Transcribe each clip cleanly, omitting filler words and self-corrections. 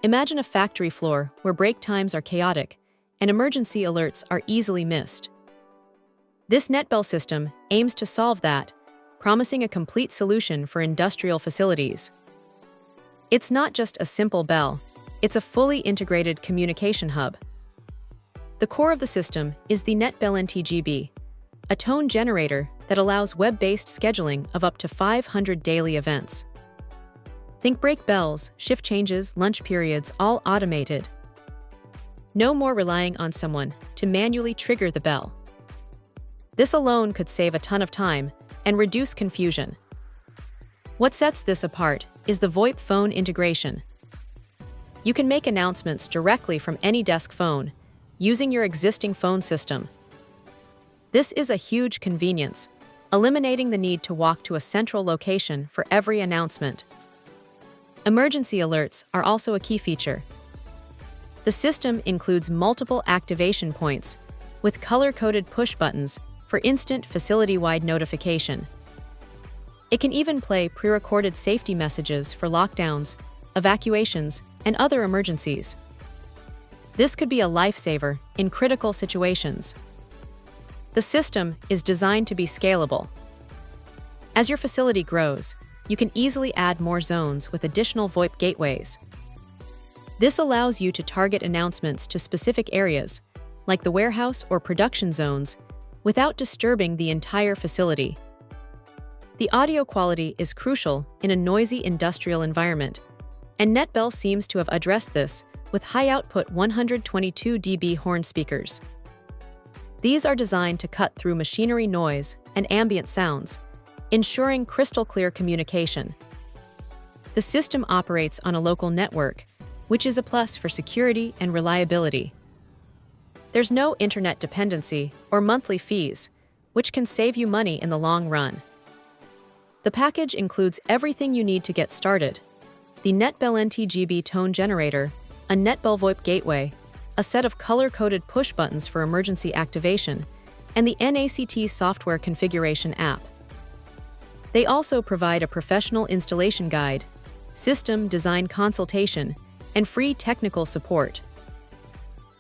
Imagine a factory floor where break times are chaotic and emergency alerts are easily missed. This Netbell system aims to solve that, promising a complete solution for industrial facilities. It's not just a simple bell, it's a fully integrated communication hub. The core of the system is the Netbell NTGB, a tone generator that allows web-based scheduling of up to 500 daily events. Think break bells, shift changes, lunch periods, all automated. No more relying on someone to manually trigger the bell. This alone could save a ton of time and reduce confusion. What sets this apart is the VoIP phone integration. You can make announcements directly from any desk phone using your existing phone system. This is a huge convenience, eliminating the need to walk to a central location for every announcement. Emergency alerts are also a key feature. The system includes multiple activation points with color-coded push buttons for instant facility-wide notification. It can even play pre-recorded safety messages for lockdowns, evacuations, and other emergencies. This could be a lifesaver in critical situations. The system is designed to be scalable. As your facility grows, you can easily add more zones with additional VoIP gateways. This allows you to target announcements to specific areas, like the warehouse or production zones, without disturbing the entire facility. The audio quality is crucial in a noisy industrial environment, and Netbell seems to have addressed this with high-output 122 dB horn speakers. These are designed to cut through machinery noise and ambient sounds, ensuring crystal-clear communication. The system operates on a local network, which is a plus for security and reliability. There's no internet dependency or monthly fees, which can save you money in the long run. The package includes everything you need to get started: the Netbell NTGB tone generator, a Netbell VoIP gateway, a set of color-coded push buttons for emergency activation, and the NACT software configuration app. They also provide a professional installation guide, system design consultation, and free technical support.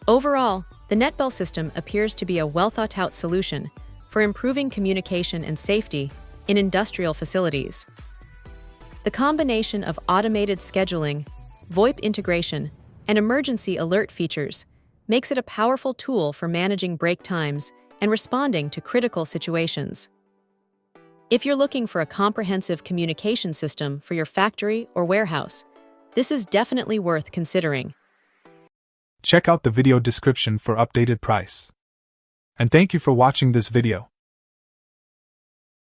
Overall, the Netbell system appears to be a well-thought-out solution for improving communication and safety in industrial facilities. The combination of automated scheduling, VoIP integration, and emergency alert features makes it a powerful tool for managing break times and responding to critical situations. If you're looking for a comprehensive communication system for your factory or warehouse, this is definitely worth considering. Check out the video description for updated price. And thank you for watching this video.